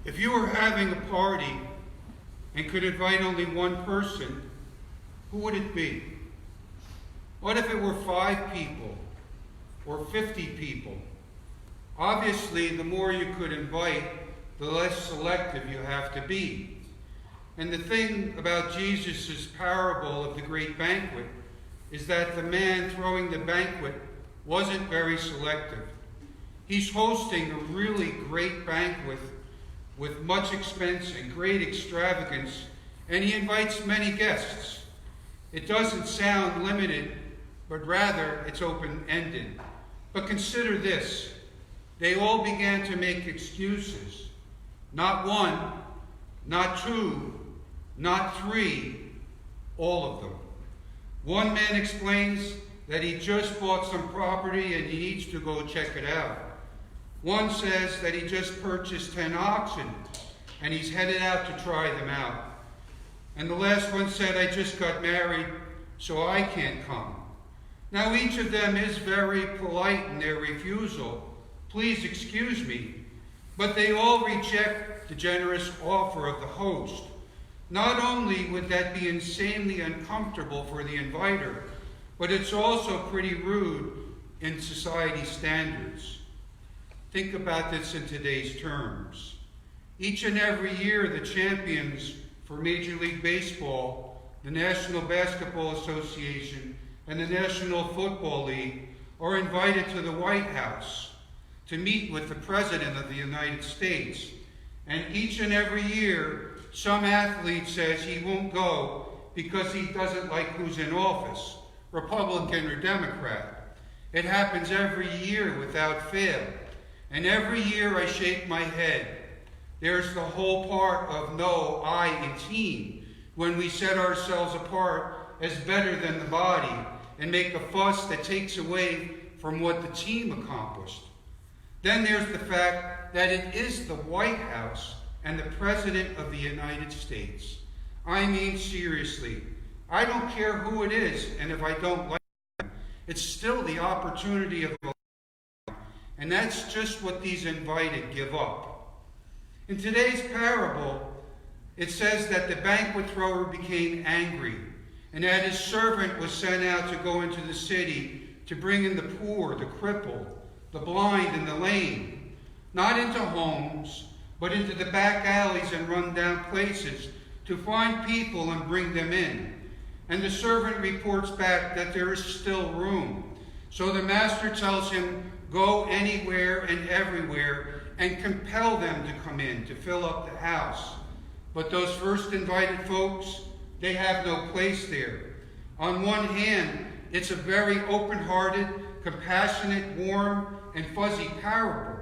If you were having a party and could invite only one person, who would it be? What if it were 5 people or 50 people? Obviously, the more you could invite, the less selective you have to be. And the thing about Jesus' parable of the great banquet is that the man throwing the banquet wasn't very selective. He's hosting a really great banquet with much expense and great extravagance, and he invites many guests. It doesn't sound limited, but rather it's open-ended. But consider this. They all began to make excuses. Not 1, not 2, not 3, all of them. One man explains that he just bought some property and he needs to go check it out. One says that he just purchased 10 oxen and he's headed out to try them out. And the last one said, I just got married, so I can't come. Now each of them is very polite in their refusal. Please excuse me. But they all reject the generous offer of the host. Not only would that be insanely uncomfortable for the inviter, but it's also pretty rude in society standards. Think about this in today's terms. Each and every year, the champions for Major League Baseball, the National Basketball Association, and the National Football League are invited to the White House to meet with the President of the United States. And each and every year, some athlete says he won't go because he doesn't like who's in office, Republican or Democrat. It happens every year without fail. And every year I shake my head. There's the whole part of no, I, and team, when we set ourselves apart as better than the body and make a fuss that takes away from what the team accomplished. Then there's the fact that it is the White House and the President of the United States. I mean, seriously, I don't care who it is, and if I don't like them, it's still the opportunity of a lifetime, and that's just what these invited give up. In today's parable, it says that the banquet thrower became angry, and that his servant was sent out to go into the city to bring in the poor, the crippled, the blind, and the lame, not into homes, but into the back alleys and run-down places to find people and bring them in. And the servant reports back that there is still room. So the master tells him, go anywhere and everywhere and compel them to come in to fill up the house. But those first invited folks, they have no place there. On one hand, it's a very open-hearted, compassionate, warm, and fuzzy parable.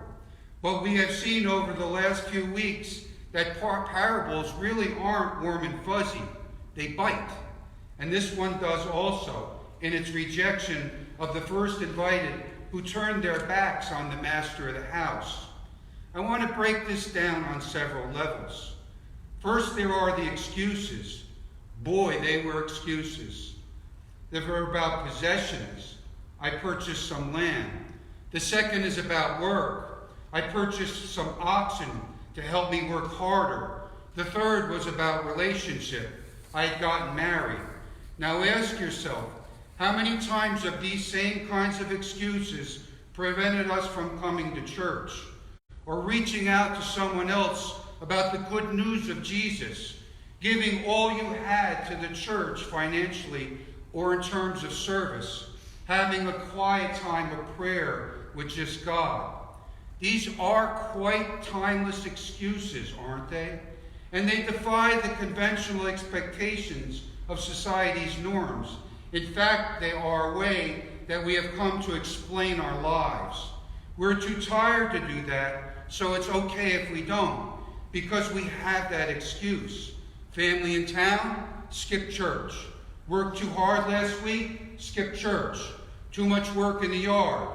But we have seen over the last few weeks that parables really aren't warm and fuzzy. They bite. And this one does also, in its rejection of the first invited who turned their backs on the master of the house. I want to break this down on several levels. First, there are the excuses. Boy, they were excuses. They were about possessions. I purchased some land. The second is about work. I purchased some oxen to help me work harder. The third was about relationship. I had gotten married. Now ask yourself, how many times have these same kinds of excuses prevented us from coming to church or reaching out to someone else about the good news of Jesus, giving all you had to the church financially or in terms of service, having a quiet time of prayer with just God? These are quite timeless excuses, aren't they? And they defy the conventional expectations of society's norms. In fact, they are a way that we have come to explain our lives. We're too tired to do that, so it's okay if we don't, because we have that excuse. Family in town? Skip church. Worked too hard last week? Skip church. Too much work in the yard.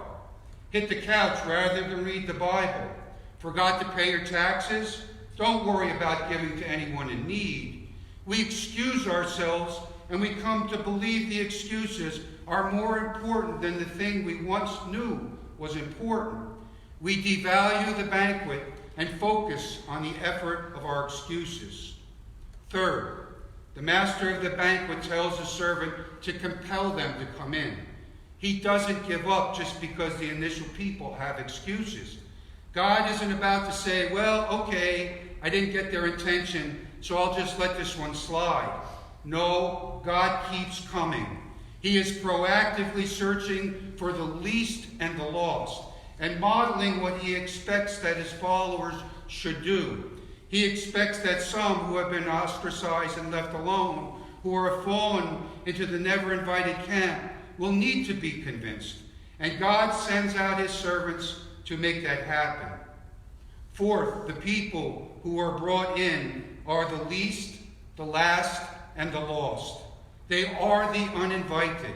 Hit the couch rather than read the Bible. Forgot to pay your taxes? Don't worry about giving to anyone in need. We excuse ourselves, and we come to believe the excuses are more important than the thing we once knew was important. We devalue the banquet and focus on the effort of our excuses. Third, the master of the banquet tells the servant to compel them to come in. He doesn't give up just because the initial people have excuses. God isn't about to say, well, okay, I didn't get their attention, so I'll just let this one slide. No, God keeps coming. He is proactively searching for the least and the lost, and modeling what he expects that his followers should do. He expects that some who have been ostracized and left alone, who are fallen into the never-invited camp, will need to be convinced. And God sends out his servants to make that happen. Fourth, the people who are brought in are the least, the last, and the lost. They are the uninvited.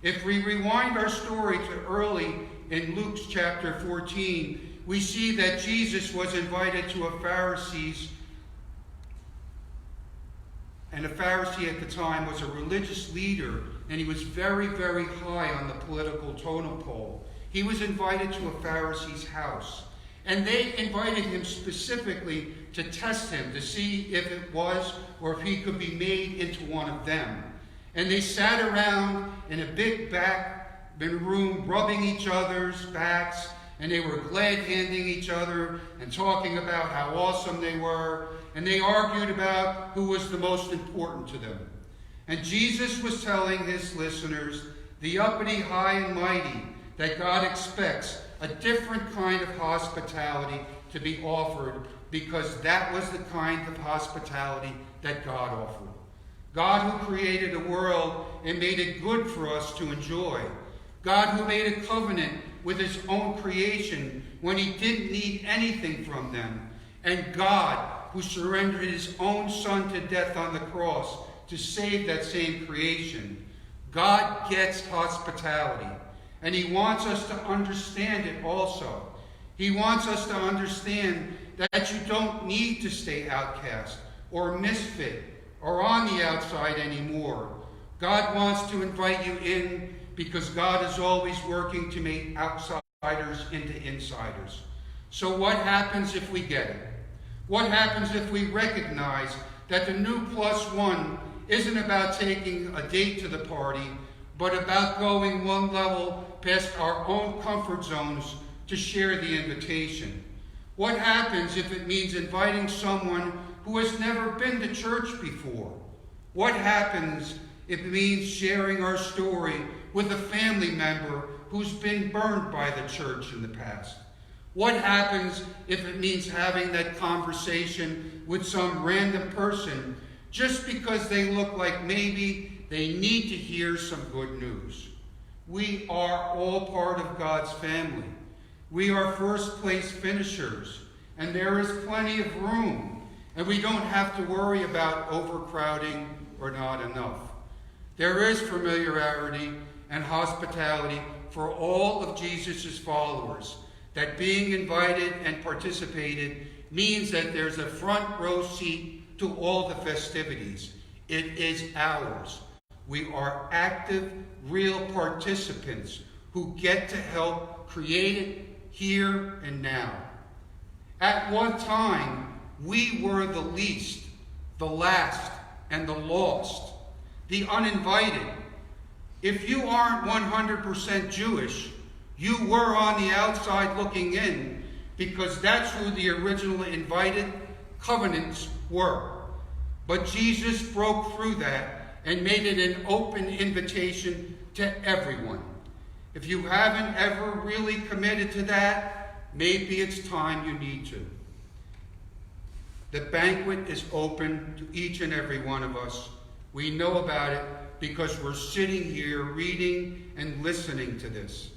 If we rewind our story to early in Luke's chapter 14, we see that Jesus was invited to a Pharisee, and a Pharisee at the time was a religious leader, and he was very, very high on the political totem pole. He was invited to a Pharisee's house, and they invited him specifically to test him, to see if it was or if he could be made into one of them. And they sat around in a big back room, rubbing each other's backs, and they were glad-handing each other and talking about how awesome they were, and they argued about who was the most important to them. And Jesus was telling his listeners, the uppity, high and mighty, that God expects a different kind of hospitality to be offered, because that was the kind of hospitality that God offered. God who created a world and made it good for us to enjoy. God who made a covenant with his own creation when he didn't need anything from them. And God who surrendered his own son to death on the cross to save that same creation. God gets hospitality, and he wants us to understand it also. He wants us to understand that you don't need to stay outcast or misfit or on the outside anymore. God wants to invite you in because God is always working to make outsiders into insiders. So what happens if we get it? What happens if we recognize that the new +1 isn't about taking a date to the party, but about going one level past our own comfort zones to share the invitation? What happens if it means inviting someone who has never been to church before? What happens if it means sharing our story with a family member who's been burned by the church in the past? What happens if it means having that conversation with some random person just because they look like maybe they need to hear some good news? We are all part of God's family. We are first place finishers, and there is plenty of room, and we don't have to worry about overcrowding or not enough. There is familiarity and hospitality for all of Jesus' followers. That being invited and participated means that there's a front row seat to all the festivities. It is ours. We are active, real participants who get to help create it here and now. At one time, we were the least, the last, and the lost, the uninvited. If you aren't 100% Jewish, you were on the outside looking in, because that's who the original invited covenants were. But Jesus broke through that and made it an open invitation to everyone. If you haven't ever really committed to that, maybe it's time you need to. The banquet is open to each and every one of us. We know about it because we're sitting here reading and listening to this.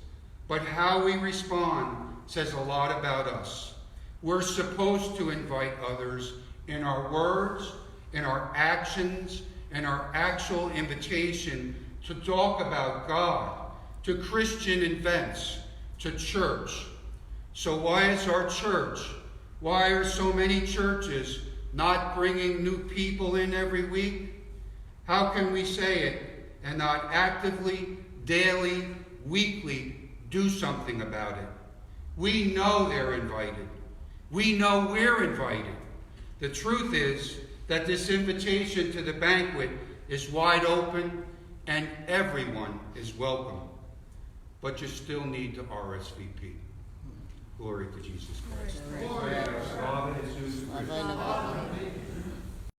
But how we respond says a lot about us. We're supposed to invite others in our words, in our actions, and our actual invitation to talk about God, to Christian events, to church. So why is our church, why are so many churches not bringing new people in every week? How can we say it and not actively, daily, weekly do something about it? We know they're invited. We know we're invited. The truth is that this invitation to the banquet is wide open and everyone is welcome. But you still need to RSVP. Glory to Jesus Christ. Glory to God.